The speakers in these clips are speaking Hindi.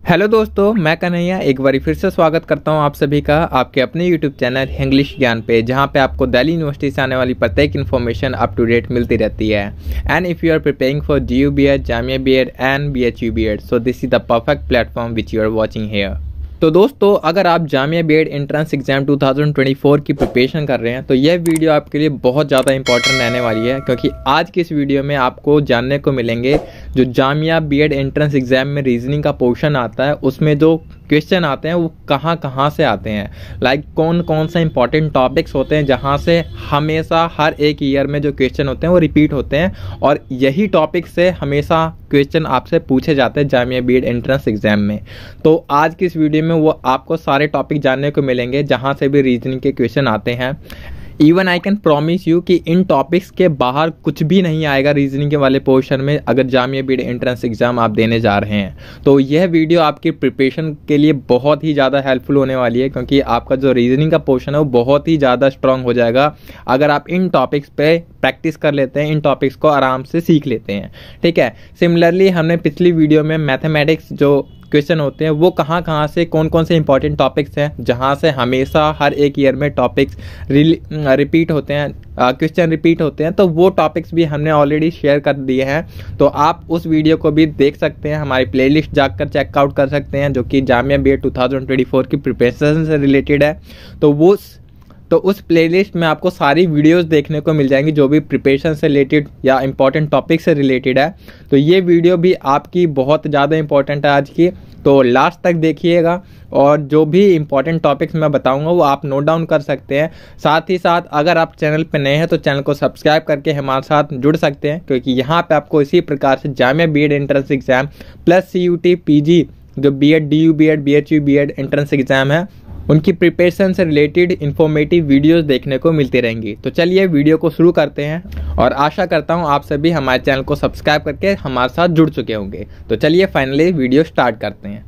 हेलो दोस्तों, मैं कन्हैया एक बार फिर से स्वागत करता हूं आप सभी का आपके अपने यूट्यूब चैनल इंग्लिश ज्ञान पे, जहां पे आपको दिल्ली यूनिवर्सिटी से आने वाली प्रत्येक इन्फॉर्मेशन अप टू डेट मिलती रहती है। And if you are preparing for GU BEd, Jamia BEd and BHU BEd, so this is the perfect platform which you are watching here. तो दोस्तों, अगर आप जामिया BEd एंट्रेंस एग्जाम 2024 की प्रिपरेशन कर रहे हैं तो यह वीडियो आपके लिए बहुत ज़्यादा इंपॉर्टेंट रहने वाली है, क्योंकि आज की इस वीडियो में आपको जानने को मिलेंगे जो जामिया BEd एंट्रेंस एग्जाम में रीजनिंग का पोर्शन आता है उसमें जो क्वेश्चन आते हैं वो कहाँ से आते हैं, लाइक कौन कौन से इंपॉर्टेंट टॉपिक्स होते हैं जहाँ से हमेशा हर एक ईयर में जो क्वेश्चन होते हैं वो रिपीट होते हैं, और यही टॉपिक से हमेशा क्वेश्चन आपसे पूछे जाते हैं जामिया BEd एंट्रेंस एग्जाम में। तो आज की इस वीडियो में वो आपको सारे टॉपिक जानने को मिलेंगे जहाँ से भी रीजनिंग के क्वेश्चन आते हैं। Even I can promise you कि इन टॉपिक्स के बाहर कुछ भी नहीं आएगा रीजनिंग के वाले पोर्शन में, अगर जामिया BEd एंट्रेंस एग्जाम आप देने जा रहे हैं तो यह वीडियो आपकी प्रिपरेशन के लिए बहुत ही ज़्यादा हेल्पफुल होने वाली है, क्योंकि आपका जो रीजनिंग का पोर्शन है वो बहुत ही ज़्यादा स्ट्रांग हो जाएगा अगर आप इन टॉपिक्स पे प्रैक्टिस कर लेते हैं, इन टॉपिक्स को आराम से सीख लेते हैं। ठीक है, सिमिलरली हमने पिछली वीडियो में मैथमेटिक्स जो क्वेश्चन होते हैं वो कहाँ से कौन कौन से इंपॉर्टेंट टॉपिक्स हैं जहाँ से हमेशा हर एक ईयर में टॉपिक्स रिपीट होते हैं, क्वेश्चन रिपीट होते हैं, तो वो टॉपिक्स भी हमने ऑलरेडी शेयर कर दिए हैं। तो आप उस वीडियो को भी देख सकते हैं, हमारी प्लेलिस्ट जाकर चेकआउट कर सकते हैं जो कि जामिया BEd 2024 की प्रिपरेशन से रिलेटेड है। तो उस प्लेलिस्ट में आपको सारी वीडियोस देखने को मिल जाएंगी जो भी प्रिपरेशन से रिलेटेड या इंपॉर्टेंट टॉपिक से रिलेटेड है। तो ये वीडियो भी आपकी बहुत ज़्यादा इंपॉर्टेंट है आज की, तो लास्ट तक देखिएगा और जो भी इंपॉर्टेंट टॉपिक्स मैं बताऊंगा वो आप नोट डाउन कर सकते हैं। साथ ही साथ अगर आप चैनल पर नए हैं तो चैनल को सब्सक्राइब करके हमारे साथ जुड़ सकते हैं, क्योंकि यहाँ पे आपको इसी प्रकार से Jamia BEd entrance exam plus CUT PG जो BEd DU BEd BHU BEd entrance exam है उनकी प्रिपरेशन से रिलेटेड इंफॉर्मेटिव वीडियोस देखने को मिलती रहेंगी। तो चलिए वीडियो को शुरू करते हैं, और आशा करता हूं आप सभी हमारे चैनल को सब्सक्राइब करके हमारे साथ जुड़ चुके होंगे। तो चलिए फाइनली वीडियो स्टार्ट करते हैं।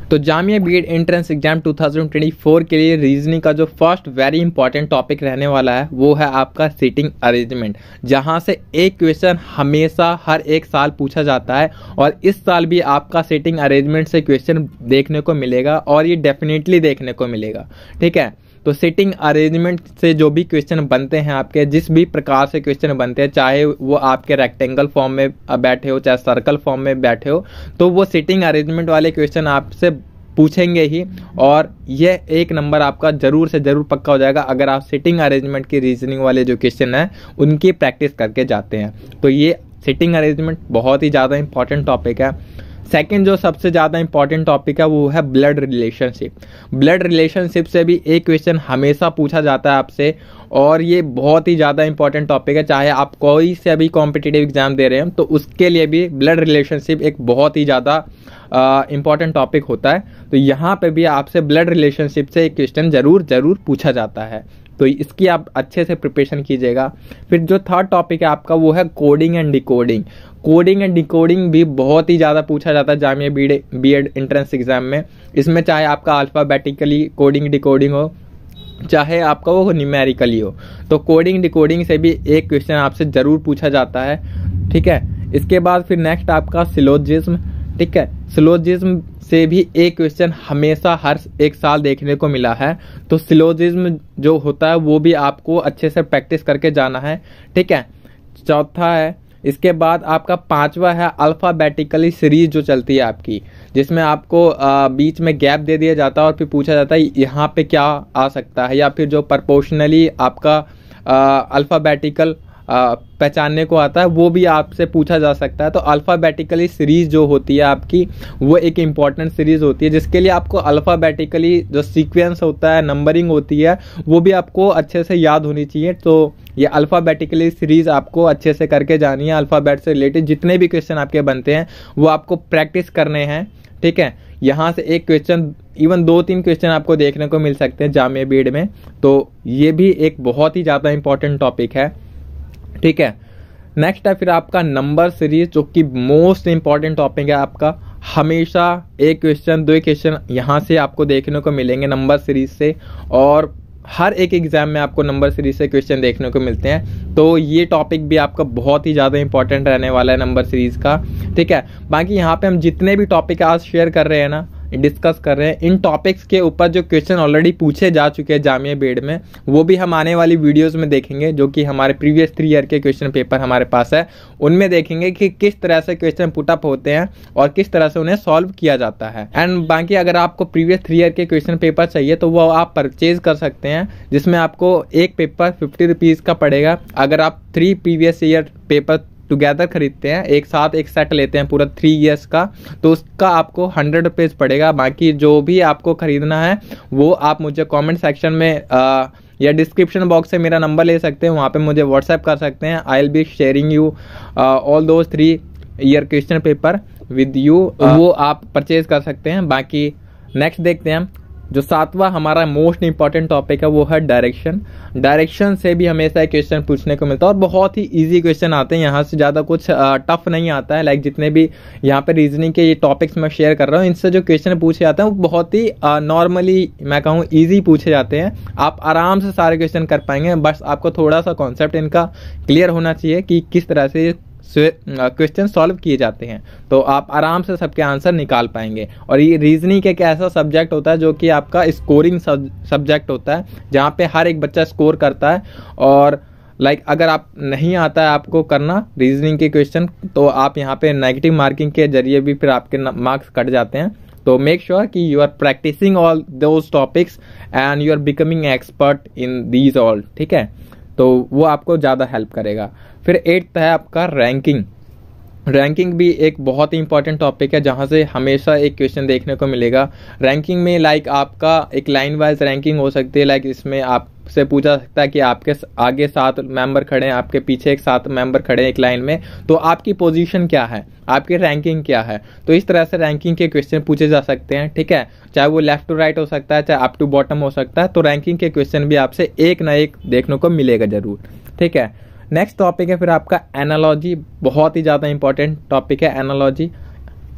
तो जामिया BEd एंट्रेंस एग्जाम 2024 के लिए रीजनिंग का जो फर्स्ट वेरी इंपॉर्टेंट टॉपिक रहने वाला है वो है आपका सीटिंग अरेंजमेंट, जहां से एक क्वेश्चन हमेशा हर एक साल पूछा जाता है, और इस साल भी आपका सीटिंग अरेंजमेंट से क्वेश्चन देखने को मिलेगा, और ये डेफिनेटली देखने को मिलेगा। ठीक है, तो सीटिंग अरेंजमेंट से जो भी क्वेश्चन बनते हैं आपके, जिस भी प्रकार से क्वेश्चन बनते हैं, चाहे वो आपके रेक्टेंगल फॉर्म में बैठे हो चाहे सर्कल फॉर्म में बैठे हो, तो वो सीटिंग अरेंजमेंट वाले क्वेश्चन आपसे पूछेंगे ही, और ये एक नंबर आपका जरूर से जरूर पक्का हो जाएगा अगर आप सीटिंग अरेंजमेंट की रीजनिंग वाले जो क्वेश्चन हैं उनकी प्रैक्टिस करके जाते हैं। तो ये सीटिंग अरेंजमेंट बहुत ही ज़्यादा इंपॉर्टेंट टॉपिक है। सेकंड जो सबसे ज़्यादा इंपॉर्टेंट टॉपिक है वो है ब्लड रिलेशनशिप। ब्लड रिलेशनशिप से भी एक क्वेश्चन हमेशा पूछा जाता है आपसे, और ये बहुत ही ज़्यादा इंपॉर्टेंट टॉपिक है। चाहे आप कोई से भी कॉम्पिटिटिव एग्जाम दे रहे हैं तो उसके लिए भी ब्लड रिलेशनशिप एक बहुत ही ज़्यादा इंपॉर्टेंट टॉपिक होता है। तो यहाँ पे भी आपसे ब्लड रिलेशनशिप से एक क्वेश्चन जरूर पूछा जाता है, तो इसकी आप अच्छे से प्रिपरेशन कीजिएगा। फिर जो थर्ड टॉपिक है आपका वो है coding and decoding. Coding and decoding भी बहुत ही ज़्यादा पूछा जाता है जामिया BEd एंट्रेंस एग्जाम में। इसमें चाहे आपका अल्फ़ाबेटिकली कोडिंग डिकोडिंग हो, चाहे आपका वो न्यूमेरिकली हो, तो कोडिंग डिकोडिंग से भी एक क्वेश्चन आपसे ज़रूर पूछा जाता है। ठीक है, इसके बाद फिर नेक्स्ट आपका सिलोजिज्म। ठीक है, सिलोजिज्म से भी एक क्वेश्चन हमेशा हर एक साल देखने को मिला है, तो सिलोजिज्म जो होता है वो भी आपको अच्छे से प्रैक्टिस करके जाना है। ठीक है, चौथा है, इसके बाद आपका पांचवा है अल्फ़ाबेटिकली सीरीज जो चलती है आपकी, जिसमें आपको बीच में गैप दे दिया जाता है और फिर पूछा जाता है यहाँ पे क्या आ सकता है, या फिर जो प्रोपोर्शनली आपका अल्फ़ाबेटिकल पहचानने को आता है वो भी आपसे पूछा जा सकता है। तो अल्फ़ाबेटिकली सीरीज जो होती है आपकी वो एक इम्पॉर्टेंट सीरीज होती है, जिसके लिए आपको अल्फ़ाबेटिकली जो सीक्वेंस होता है, नंबरिंग होती है, वो भी आपको अच्छे से याद होनी चाहिए। तो ये अल्फ़ाबेटिकली सीरीज आपको अच्छे से करके जानी है। अल्फ़ाबेट से रिलेटेड जितने भी क्वेश्चन आपके बनते हैं वो आपको प्रैक्टिस करने हैं। ठीक है, यहाँ से एक क्वेश्चन, इवन 2-3 क्वेश्चन आपको देखने को मिल सकते हैं जामिया BEd में, तो ये भी एक बहुत ही ज़्यादा इंपॉर्टेंट टॉपिक है। ठीक है, नेक्स्ट है फिर आपका नंबर सीरीज, जो कि मोस्ट इंपॉर्टेंट टॉपिक है आपका। हमेशा एक क्वेश्चन 2 क्वेश्चन यहाँ से आपको देखने को मिलेंगे नंबर सीरीज से, और हर एक एग्जाम में आपको नंबर सीरीज से क्वेश्चन देखने को मिलते हैं। तो ये टॉपिक भी आपका बहुत ही ज़्यादा इंपॉर्टेंट रहने वाला है नंबर सीरीज का। ठीक है, बाकी यहाँ पे हम जितने भी टॉपिक आज शेयर कर रहे हैं ना, डिस्कस कर रहे हैं, इन टॉपिक्स के ऊपर जो क्वेश्चन ऑलरेडी पूछे जा चुके हैं जामिया बीएड में, वो भी हम आने वाली वीडियोस में देखेंगे, जो कि हमारे प्रीवियस 3 ईयर के क्वेश्चन पेपर हमारे पास है, उनमें देखेंगे कि किस तरह से क्वेश्चन पुट अप होते हैं और किस तरह से उन्हें सॉल्व किया जाता है। एंड बाकी अगर आपको प्रीवियस 3 ईयर के क्वेश्चन पेपर चाहिए तो वो आप परचेज कर सकते हैं, जिसमें आपको एक पेपर 50 रुपीज़ का पड़ेगा। अगर आप 3 प्रीवियस ईयर पेपर टुगेदर खरीदते हैं, एक साथ एक सेट लेते हैं पूरा 3 ईयर्स का, तो उसका आपको 100 रुपीज़ पड़ेगा। बाकी जो भी आपको खरीदना है वो आप मुझे कमेंट सेक्शन में या डिस्क्रिप्शन बॉक्स से मेरा नंबर ले सकते हैं, वहाँ पे मुझे व्हाट्सएप कर सकते हैं। I will be sharing you all those 3 year question paper with you, वो आप परचेज कर सकते हैं। बाकी नेक्स्ट देखते हैं, जो 7वां हमारा मोस्ट इंपॉर्टेंट टॉपिक है वो है डायरेक्शन। डायरेक्शन से भी हमेशा क्वेश्चन पूछने को मिलता है और बहुत ही इजी क्वेश्चन आते हैं, यहाँ से ज़्यादा कुछ टफ नहीं आता है। लाइक जितने भी यहाँ पे रीजनिंग के ये टॉपिक्स मैं शेयर कर रहा हूँ, इनसे जो क्वेश्चन पूछे जाते हैं वो बहुत ही नॉर्मली मैं कहूँ ईजी पूछे जाते हैं। आप आराम से सारे क्वेश्चन कर पाएंगे, बस आपको थोड़ा सा कॉन्सेप्ट इनका क्लियर होना चाहिए कि किस तरह से क्वेश्चन सॉल्व किए जाते हैं, तो आप आराम से सबके आंसर निकाल पाएंगे। और ये रीजनिंग एक ऐसा सब्जेक्ट होता है जो कि आपका स्कोरिंग सब्जेक्ट होता है, जहाँ पे हर एक बच्चा स्कोर करता है। और लाइक अगर आप नहीं आता है आपको करना रीजनिंग के क्वेश्चन, तो आप यहाँ पे नेगेटिव मार्किंग के जरिए भी फिर आपके मार्क्स कट जाते हैं। तो मेक श्योर कि you are practising all those topics and you are becoming expert in these all, ठीक है, तो वो आपको ज़्यादा हेल्प करेगा। फिर 8th है आपका रैंकिंग। रैंकिंग भी एक बहुत ही इंपॉर्टेंट टॉपिक है, जहाँ से हमेशा एक क्वेश्चन देखने को मिलेगा। रैंकिंग में लाइक आपका एक लाइन वाइज रैंकिंग हो सकती है। लाइक इसमें आपसे पूछा सकता है कि आपके आगे 7 मेंबर खड़े हैं, आपके पीछे एक 7 मेंबर खड़े हैं एक लाइन में, तो आपकी पोजीशन क्या है, आपकी रैंकिंग क्या है। तो इस तरह से रैंकिंग के क्वेश्चन पूछे जा सकते हैं, ठीक है, चाहे वो लेफ्ट टू राइट हो सकता है, चाहे अप टू बॉटम हो सकता है। तो रैंकिंग के क्वेश्चन भी आपसे एक ना एक देखने को मिलेगा जरूर, ठीक है। नेक्स्ट टॉपिक है फिर आपका एनालॉजी। बहुत ही ज़्यादा इंपॉर्टेंट टॉपिक है एनालॉजी।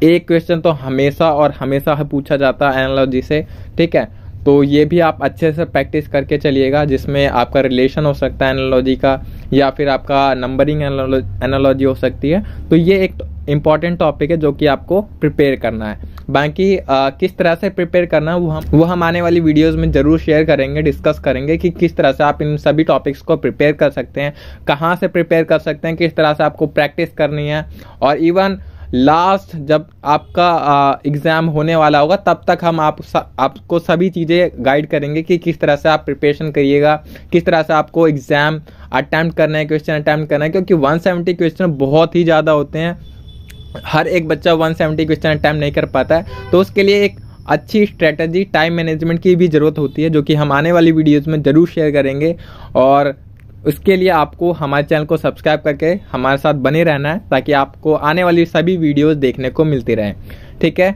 एक क्वेश्चन तो हमेशा और हमेशा पूछा जाता है एनालॉजी से, ठीक है, तो ये भी आप अच्छे से प्रैक्टिस करके चलिएगा, जिसमें आपका रिलेशन हो सकता है एनालॉजी का, या फिर आपका नंबरिंग एनालॉजी हो सकती है। तो ये एक इंपॉर्टेंट टॉपिक है जो कि आपको प्रिपेयर करना है। बाकी किस तरह से प्रिपेयर करना है वो हम आने वाली वीडियोस में जरूर शेयर करेंगे, डिस्कस करेंगे कि किस तरह से आप इन सभी टॉपिक्स को प्रिपेयर कर सकते हैं, कहाँ से प्रिपेयर कर सकते हैं, किस तरह से आपको प्रैक्टिस करनी है। और इवन लास्ट जब आपका एग्ज़ाम होने वाला होगा तब तक हम आपको सभी चीज़ें गाइड करेंगे कि किस तरह से आप प्रिपरेशन करिएगा, किस तरह से आपको एग्ज़ाम अटैम्प्ट करना है, क्वेश्चन अटैम्प्ट करना है। क्योंकि 170 क्वेश्चन बहुत ही ज़्यादा होते हैं, हर एक बच्चा 170 क्वेश्चन अटैम्प्ट नहीं कर पाता है, तो उसके लिए एक अच्छी स्ट्रेटजी टाइम मैनेजमेंट की भी ज़रूरत होती है, जो कि हम आने वाली वीडियोज़ में ज़रूर शेयर करेंगे। और उसके लिए आपको हमारे चैनल को सब्सक्राइब करके हमारे साथ बने रहना है, ताकि आपको आने वाली सभी वीडियोस देखने को मिलती रहें, ठीक है।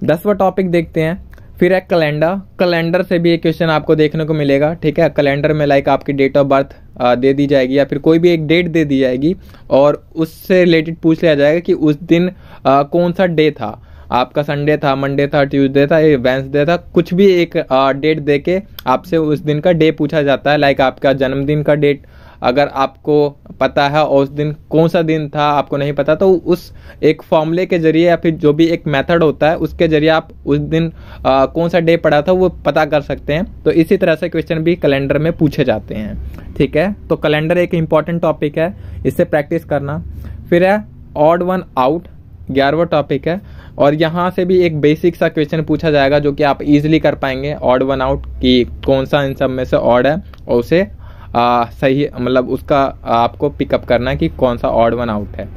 10वां टॉपिक देखते हैं, फिर है कैलेंडर। कैलेंडर से भी एक क्वेश्चन आपको देखने को मिलेगा, ठीक है। कैलेंडर में लाइक आपकी डेट ऑफ बर्थ दे दी जाएगी, या फिर कोई भी एक डेट दे दी जाएगी और उससे रिलेटेड पूछ लिया जाएगा कि उस दिन कौन सा डे था, आपका संडे था, मंडे था, ट्यूसडे था, वेंसडे था, कुछ भी एक डेट देके आपसे उस दिन का डे पूछा जाता है। लाइक आपका जन्मदिन का डेट अगर आपको पता है और उस दिन कौन सा दिन था आपको नहीं पता, तो उस एक फॉर्मूले के जरिए या फिर जो भी एक मेथड होता है उसके जरिए आप उस दिन कौन सा डे पड़ा था वो पता कर सकते हैं। तो इसी तरह से क्वेश्चन भी कैलेंडर में पूछे जाते हैं, ठीक है। तो कैलेंडर एक इंपॉर्टेंट टॉपिक है, इससे प्रैक्टिस करना। फिर है ऑड वन आउट, 11वां टॉपिक है, और यहाँ से भी एक बेसिक सा क्वेश्चन पूछा जाएगा जो कि आप इजीली कर पाएंगे। ऑड वन आउट कि कौन सा इन सब में से ऑड है और उसे सही मतलब उसका आपको पिकअप करना है कि कौन सा ऑड वन आउट है।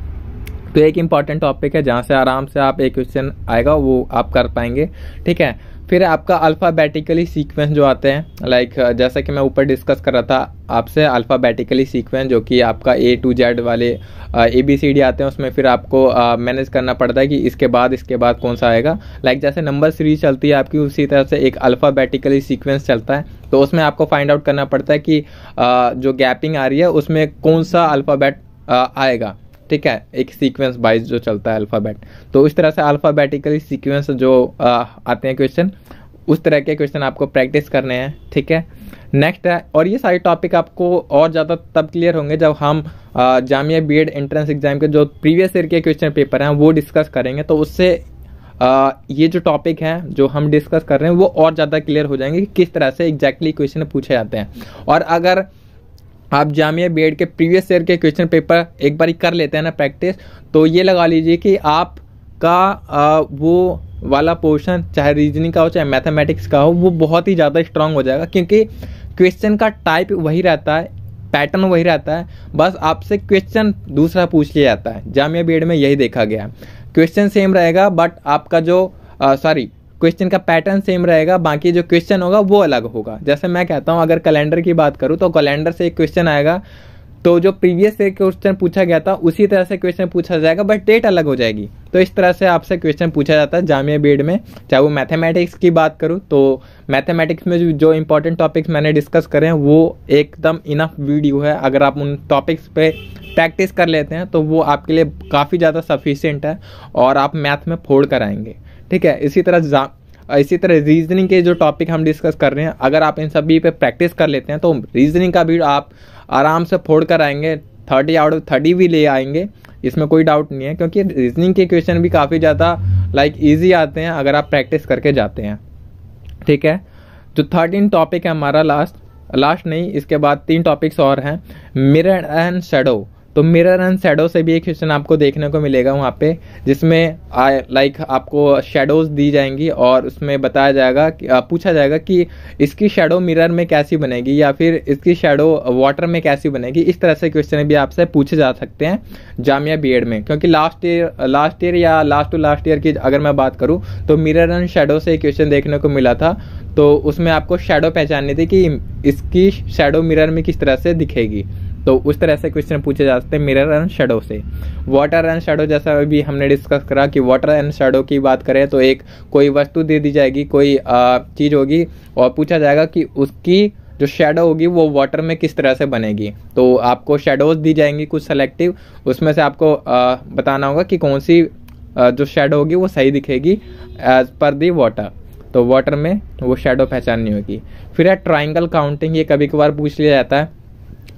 तो एक इम्पॉर्टेंट टॉपिक है जहाँ से आराम से आप एक क्वेश्चन आएगा वो आप कर पाएंगे, ठीक है। फिर आपका अल्फ़ाबेटिकली सीक्वेंस जो आते हैं, लाइक जैसा कि मैं ऊपर डिस्कस कर रहा था आपसे, अल्फ़ाबेटिकली सीक्वेंस जो कि आपका A to Z वाले ABCD आते हैं, उसमें फिर आपको मैनेज करना पड़ता है कि इसके बाद कौन सा आएगा। लाइक जैसे नंबर सीरीज चलती है आपकी, उसी तरह से एक अल्फ़ाबेटिकली सीक्वेंस चलता है, तो उसमें आपको फाइंड आउट करना पड़ता है कि जो गैपिंग आ रही है उसमें कौन सा अल्फ़ाबेट आएगा, ठीक है, एक सीक्वेंस वाइज जो चलता है अल्फ़ाबेट। तो इस तरह से अल्फ़ाबेटिकली सीक्वेंस जो आते हैं क्वेश्चन, उस तरह के क्वेश्चन आपको प्रैक्टिस करने हैं, ठीक है। नेक्स्ट है, और ये सारे टॉपिक आपको और ज़्यादा तब क्लियर होंगे जब हम जामिया बीएड एंट्रेंस एग्जाम के जो प्रीवियस ईयर के क्वेश्चन पेपर हैं वो डिस्कस करेंगे, तो उससे ये जो टॉपिक है जो हम डिस्कस कर रहे हैं वो और ज़्यादा क्लियर हो जाएंगे कि किस तरह से एग्जैक्टली क्वेश्चन पूछे जाते हैं। और अगर आप जामिया बीएड के प्रीवियस ईयर के क्वेश्चन पेपर एक बार कर लेते हैं ना प्रैक्टिस, तो ये लगा लीजिए कि आपका वो वाला पोर्शन चाहे रीजनिंग का हो चाहे मैथमेटिक्स का हो वो बहुत ही ज़्यादा स्ट्रांग हो जाएगा, क्योंकि क्वेश्चन का टाइप वही रहता है, पैटर्न वही रहता है, बस आपसे क्वेश्चन दूसरा पूछ लिया जाता है। जामिया बीएड में यही देखा गया, क्वेश्चन सेम रहेगा बट आपका जो क्वेश्चन का पैटर्न सेम रहेगा, बाकी जो क्वेश्चन होगा वो अलग होगा। जैसे मैं कहता हूँ अगर कैलेंडर की बात करूँ तो कैलेंडर से एक क्वेश्चन आएगा तो जो प्रीवियस ईयर क्वेश्चन पूछा गया था उसी तरह से क्वेश्चन पूछा जाएगा बट डेट अलग हो जाएगी। तो इस तरह से आपसे क्वेश्चन पूछा जाता है जामिया बीएड में। चाहे वो मैथमेटिक्स की बात करूँ तो मैथमेटिक्स में जो इंपॉर्टेंट टॉपिक्स मैंने डिस्कस करे हैं वो एकदम इनफ वीडियो है, अगर आप उन टॉपिक्स पे प्रैक्टिस कर लेते हैं तो वो आपके लिए काफ़ी ज़्यादा सफिशिएंट है और आप मैथ में फोड़ कर आएंगे। ठीक है, इसी तरह रीजनिंग के जो टॉपिक हम डिस्कस कर रहे हैं अगर आप इन सभी पे प्रैक्टिस कर लेते हैं तो रीजनिंग का भी आप आराम से फोड़ कर आएंगे, 30 आउट ऑफ 30 भी ले आएंगे, इसमें कोई डाउट नहीं है, क्योंकि रीजनिंग के क्वेश्चन भी काफ़ी ज़्यादा ईजी आते हैं अगर आप प्रैक्टिस करके जाते हैं। ठीक है, जो 13 टॉपिक है हमारा लास्ट नहीं, इसके बाद 3 टॉपिक्स और हैं। मिरर एंड शैडो, तो मिरर एंड शैडो से भी एक क्वेश्चन आपको देखने को मिलेगा वहाँ पे, जिसमें आपको शैडोज दी जाएंगी और उसमें बताया जाएगा पूछा जाएगा कि इसकी शैडो मिरर में कैसी बनेगी या फिर इसकी शैडो वाटर में कैसी बनेगी। इस तरह से क्वेश्चन भी आपसे पूछे जा सकते हैं जामिया बीएड में, क्योंकि लास्ट ईयर या लास्ट टू लास्ट ईयर की अगर मैं बात करूँ तो मिरर एंड शैडो से एक क्वेश्चन देखने को मिला था, तो उसमें आपको शैडो पहचाननी थी कि इसकी शैडो मिरर में किस तरह से दिखेगी। तो उस तरह से क्वेश्चन पूछे जा सकते हैं मिरर एंड शैडो से। वाटर एंड शैडो जैसा भी हमने डिस्कस करा कि वाटर एंड शैडो की बात करें तो एक कोई वस्तु दे दी जाएगी, कोई चीज़ होगी और पूछा जाएगा कि उसकी जो शैडो होगी वो वाटर में किस तरह से बनेगी। तो आपको शैडोज दी जाएंगी कुछ सेलेक्टिव, उसमें से आपको बताना होगा कि कौन सी जो शैडो होगी वो सही दिखेगी एज पर दी वाटर, तो वाटर में वो शैडो पहचाननी होगी। फिर है ट्राइंगल काउंटिंग, ये कभी कभार पूछ लिया जाता है।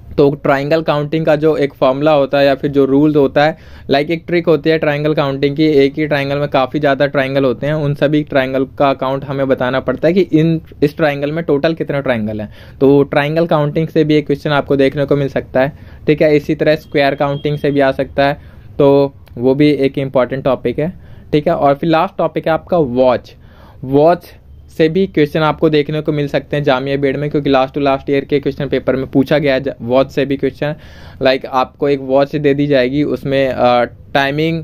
तो ट्राइंगल काउंटिंग का जो एक फॉर्मूला होता है या फिर जो रूल होता है, एक ट्रिक होती है ट्राइंगल काउंटिंग की, एक ही ट्राइंगल में काफ़ी ज़्यादा ट्राइंगल होते हैं, उन सभी ट्राइंगल का काउंट हमें बताना पड़ता है कि इस ट्राइंगल में टोटल कितने ट्राइंगल हैं। तो ट्राइंगल काउंटिंग से भी एक क्वेश्चन आपको देखने को मिल सकता है। ठीक है, इसी तरह स्क्वायर काउंटिंग से भी आ सकता है, तो वो भी एक इम्पॉर्टेंट टॉपिक है। ठीक है, और फिर लास्ट टॉपिक है आपका वॉच से भी क्वेश्चन आपको देखने को मिल सकते हैं जामिया बीएड में, क्योंकि लास्ट टू लास्ट ईयर के क्वेश्चन पेपर में पूछा गया है वॉच से भी क्वेश्चन। आपको एक वॉच दे दी जाएगी, उसमें टाइमिंग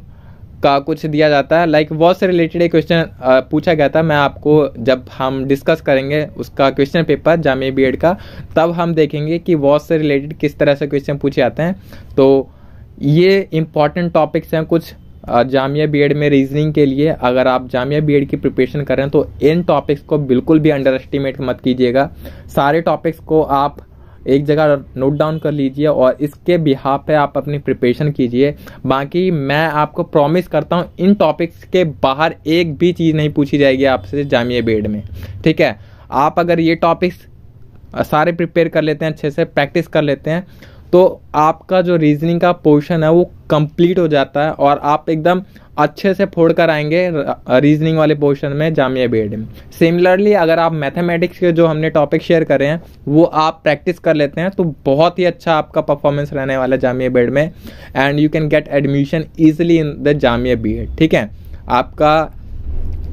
का कुछ दिया जाता है, वॉच से रिलेटेड एक क्वेश्चन पूछा गया था। मैं आपको जब हम डिस्कस करेंगे उसका क्वेश्चन पेपर जामिया बीएड का, तब हम देखेंगे कि वॉच से रिलेटेड किस तरह से क्वेश्चन पूछे जाते हैं। तो ये इंपॉर्टेंट टॉपिक्स हैं कुछ जामिया बीएड में रीजनिंग के लिए। अगर आप जामिया बीएड की प्रिपरेशन कर रहे हैं तो इन टॉपिक्स को बिल्कुल भी अंडर एस्टिमेट मत कीजिएगा। सारे टॉपिक्स को आप एक जगह नोट डाउन कर लीजिए और इसके बिहाफ पे आप अपनी प्रिपरेशन कीजिए। बाकी मैं आपको प्रॉमिस करता हूँ इन टॉपिक्स के बाहर एक भी चीज़ नहीं पूछी जाएगी आपसे जामिया बीएड में। ठीक है, आप अगर ये टॉपिक्स सारे प्रिपेयर कर लेते हैं, अच्छे से प्रैक्टिस कर लेते हैं, तो आपका जो रीजनिंग का पोर्शन है वो कंप्लीट हो जाता है और आप एकदम अच्छे से फोड़ कर आएंगे रीजनिंग वाले पोर्शन में जामिया बीएड में। सिमिलरली अगर आप मैथमेटिक्स के जो हमने टॉपिक शेयर करे हैं वो आप प्रैक्टिस कर लेते हैं तो बहुत ही अच्छा आपका परफॉर्मेंस रहने वाला है जामिया बीएड में, and you can get admission easily in the Jamia BEd. ठीक है, आपका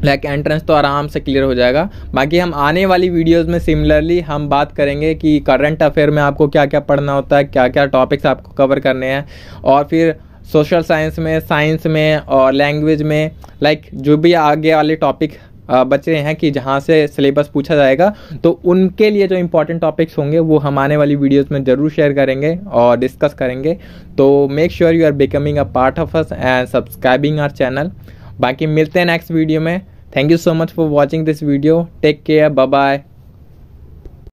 एंट्रेंस तो आराम से क्लियर हो जाएगा। बाकी हम आने वाली वीडियोस में सिमिलरली हम बात करेंगे कि करंट अफेयर में आपको क्या क्या पढ़ना होता है, क्या क्या टॉपिक्स आपको कवर करने हैं, और फिर सोशल साइंस में और लैंग्वेज में जो भी आगे वाले टॉपिक बचे हैं कि जहाँ से सिलेबस पूछा जाएगा, तो उनके लिए जो इंपॉर्टेंट टॉपिक्स होंगे वो हम आने वाली वीडियोस में ज़रूर शेयर करेंगे और डिस्कस करेंगे। तो make sure you are becoming a part of us and subscribing our channel. बाकी मिलते हैं नेक्स्ट वीडियो में। Thank you so much for watching this video. Take care, bye bye.